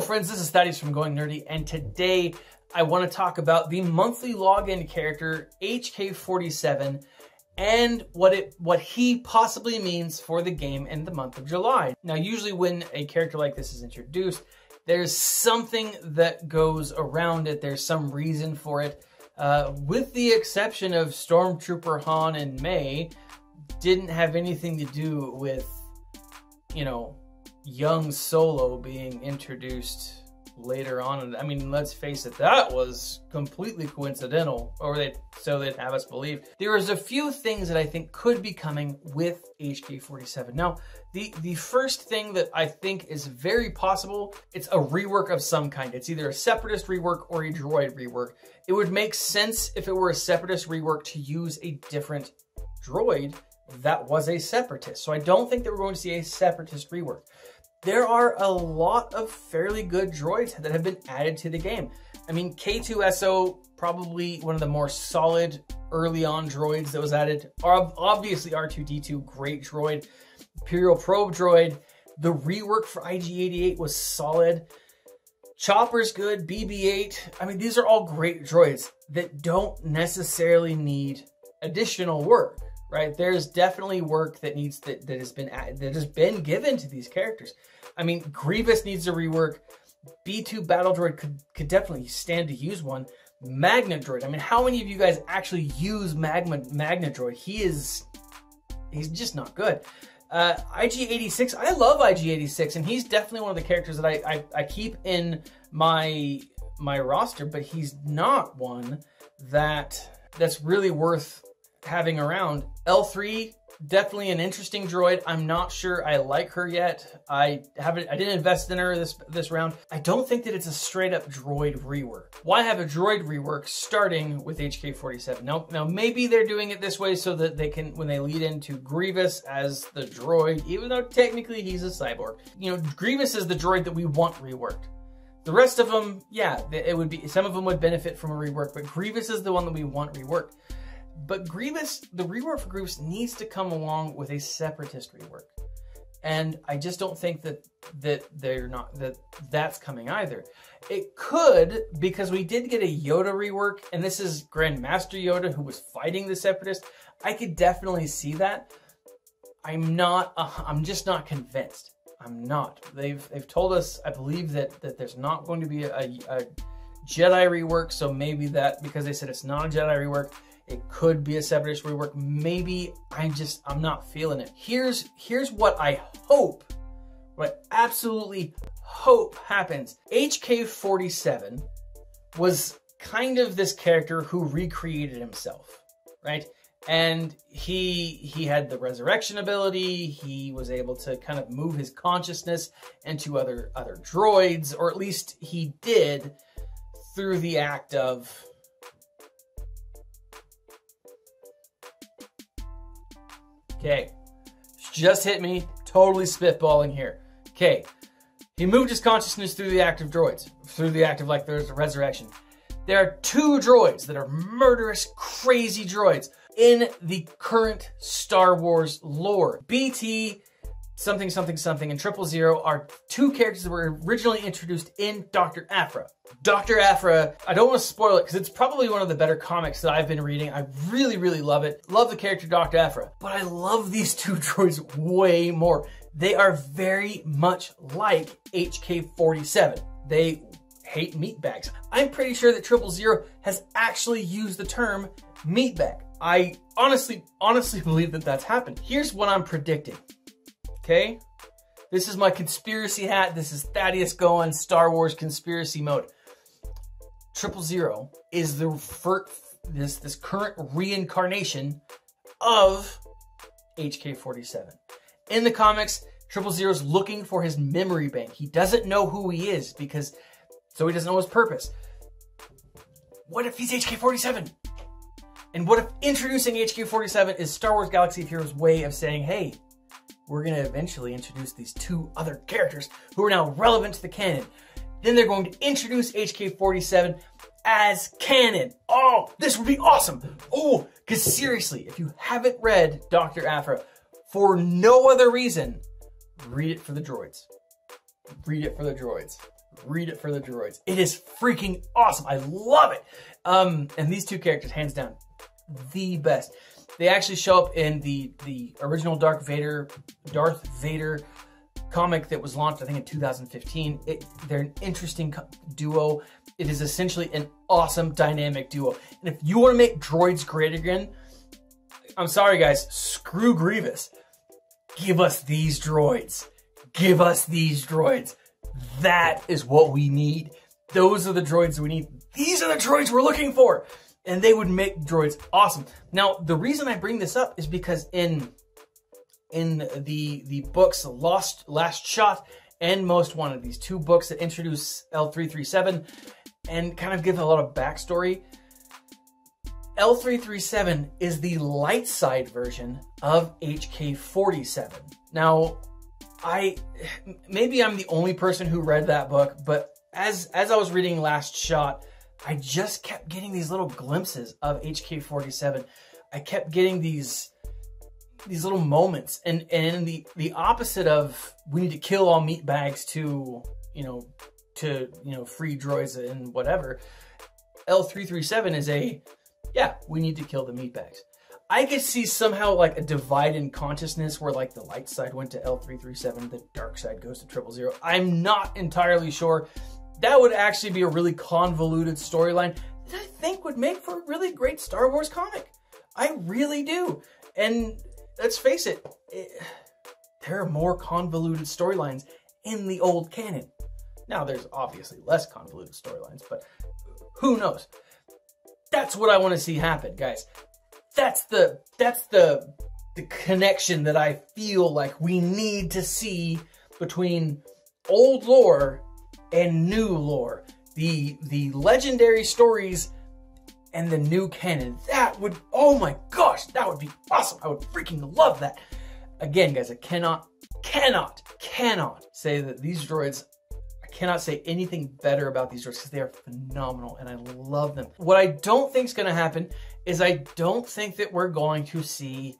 friends, this is Thaddeus from Going Nerdy, and today I want to talk about the monthly login character HK47 and what he possibly means for the game in the month of July. Now, usually when a character like this is introduced, there's something that goes around it. There's some reason for it. With the exception of Stormtrooper Han and May, didn't have anything to do with, you know, young Solo being introduced later on. I mean, let's face it, that was completely coincidental, or so they'd have us believe. There is a few things that I think could be coming with HK47. Now, the first thing that I think is very possible, it's a rework of some kind. It's either a Separatist rework or a Droid rework. It would make sense if it were a Separatist rework to use a different droid that was a Separatist. So I don't think that we're going to see a Separatist rework. There are a lot of fairly good droids that have been added to the game. I mean, K2SO, probably one of the more solid early on droids that was added. Obviously R2-D2, great droid. Imperial Probe droid. The rework for IG-88 was solid. Chopper's good, BB-8. I mean, these are all great droids that don't necessarily need additional work. Right, there's definitely work that has been given to these characters. I mean, Grievous needs a rework. B2 Battle Droid could definitely stand to use one. Magna Droid. I mean, how many of you guys actually use Magna Droid? He's just not good. IG-86. I love IG-86, and he's definitely one of the characters that I keep in my roster, but he's not one that's really worth having around. L3, definitely an interesting droid. I'm not sure I like her yet. I didn't invest in her this round. I don't think that it's a straight up droid rework. Why have a droid rework starting with HK47? Now maybe they're doing it this way so that they can, when they lead into Grievous as the droid, even though technically he's a cyborg. You know, Grievous is the droid that we want reworked. The rest of them, yeah, it would be, some of them would benefit from a rework, but Grievous is the one that we want reworked. But Grievous, the rework for Grievous needs to come along with a Separatist rework. And I just don't think that's coming either. It could, because we did get a Yoda rework, and this is Grandmaster Yoda who was fighting the Separatist. I could definitely see that. I'm just not convinced. I'm not. They've told us, I believe, that there's not going to be a Jedi rework, so maybe that, because they said it's not a Jedi rework, it could be a Separatist rework. Maybe I'm not feeling it. Here's what I hope, what I absolutely hope happens. HK47 was kind of this character who recreated himself, right? And he had the resurrection ability. He was able to kind of move his consciousness into other droids, or at least he did through the act of okay, just hit me, totally spitballing here. Okay, he moved his consciousness through the act of droids, through the act of, like, there's a resurrection. There are two droids that are murderous, crazy droids in the current Star Wars lore. BT something something something and 000 are two characters that were originally introduced in Dr. Aphra. Dr. Aphra, I don't want to spoil it because it's probably one of the better comics that I've been reading. I really, really love it. Love the character Dr. Aphra, but I love these two droids way more. They are very much like HK47. They hate meatbags. I'm pretty sure that 000 has actually used the term meatbag. I honestly believe that that's happened. Here's what I'm predicting. Okay, this is my conspiracy hat. This is Thaddeus going Star Wars conspiracy mode. 000 is this current reincarnation of HK47. In the comics, 000 is looking for his memory bank. He doesn't know who he is so he doesn't know his purpose. What if he's HK47? And what if introducing HK47 is Star Wars Galaxy of Heroes' way of saying, hey, we're going to eventually introduce these two other characters who are now relevant to the canon. Then they're going to introduce HK47 as canon. Oh, this would be awesome. Oh, because seriously, if you haven't read Dr. Aphra for no other reason, read it for the droids. Read it for the droids. read it for the droids. It is freaking awesome. I love it. And these two characters, hands down, the best. They actually show up in the original Darth Vader comic that was launched, I think, in 2015. They're an interesting duo. It is essentially an awesome dynamic duo. And if you want to make droids great again, I'm sorry guys, screw Grievous. Give us these droids. Give us these droids. That is what we need. Those are the droids we need. These are the droids we're looking for. And they would make droids awesome. Now, the reason I bring this up is because in the books Last Shot and Most Wanted, these two books that introduce L337 and kind of give a lot of backstory, L337 is the light side version of HK47. Now, maybe I'm the only person who read that book, but as I was reading Last Shot, I just kept getting these little glimpses of HK47. I kept getting these little moments, and in the opposite of we need to kill all meat bags to free droids and whatever. L337 is we need to kill the meat bags. I could see somehow like a divide in consciousness where like the light side went to L337, the dark side goes to 000. I'm not entirely sure. That would actually be a really convoluted storyline that I think would make for a really great Star Wars comic. I really do. And let's face it, there are more convoluted storylines in the old canon. Now, there's obviously less convoluted storylines, but who knows? That's what I want to see happen, guys. That's the connection that I feel like we need to see between old lore and new lore. The legendary stories and the new canon. That would, oh my gosh, that would be awesome. I would freaking love that. Again, guys, I cannot say that these droids, I cannot say anything better about these droids because they are phenomenal and I love them. What I don't think is going to happen is I don't think that we're going to see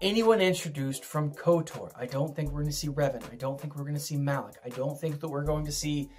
anyone introduced from KOTOR. I don't think we're going to see Revan. I don't think we're going to see Malak. I don't think that we're going to see...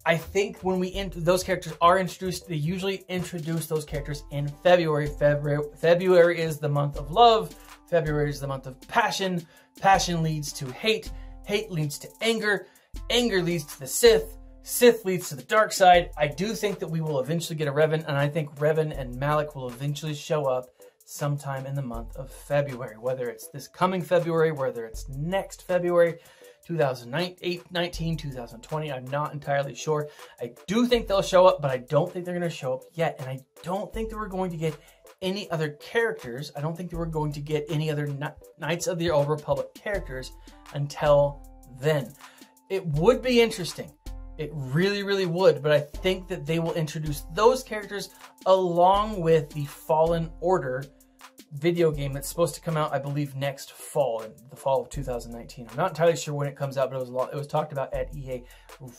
I think when those characters are introduced, they usually introduce those characters in February. February is the month of love. February is the month of passion. Passion leads to hate. Hate leads to anger. Anger leads to the Sith. Sith leads to the dark side. I do think that we will eventually get a Revan, and I think Revan and Malak will eventually show up sometime in the month of February, whether it's this coming February, whether it's next February, 2019, 2020, I'm not entirely sure. I do think they'll show up, but I don't think they're going to show up yet, and I don't think that we're going to get any other characters. I don't think that we're going to get any other Knights of the Old Republic characters until then. It would be interesting. It really, really would, but I think that they will introduce those characters along with the Fallen Order video game that's supposed to come out, I believe, next fall, in the fall of 2019. I'm not entirely sure when it comes out, but it was talked about at EA.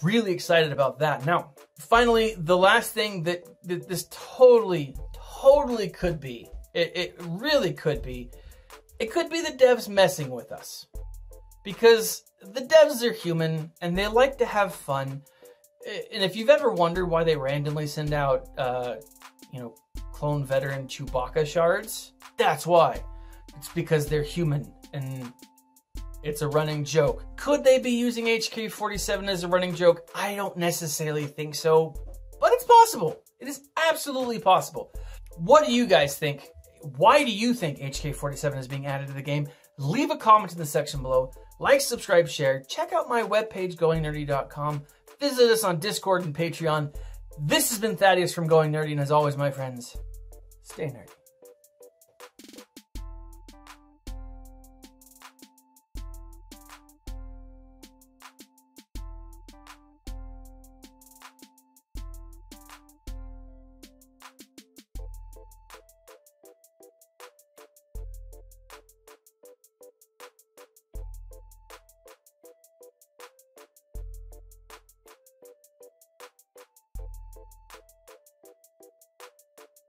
Really excited about that. Now, finally, the last thing that this totally could be, it really could be, it could be the devs messing with us. Because the devs are human, and they like to have fun. And if you've ever wondered why they randomly send out, clone veteran Chewbacca shards, that's why. It's because they're human, and it's a running joke. Could they be using HK47 as a running joke? I don't necessarily think so, but it's possible. It is absolutely possible. What do you guys think? Why do you think HK47 is being added to the game? Leave a comment in the section below. Like, subscribe, share. Check out my webpage, goingnerdy.com. Visit us on Discord and Patreon. This has been Thaddeus from Going Nerdy, and as always, my friends, stay nerdy.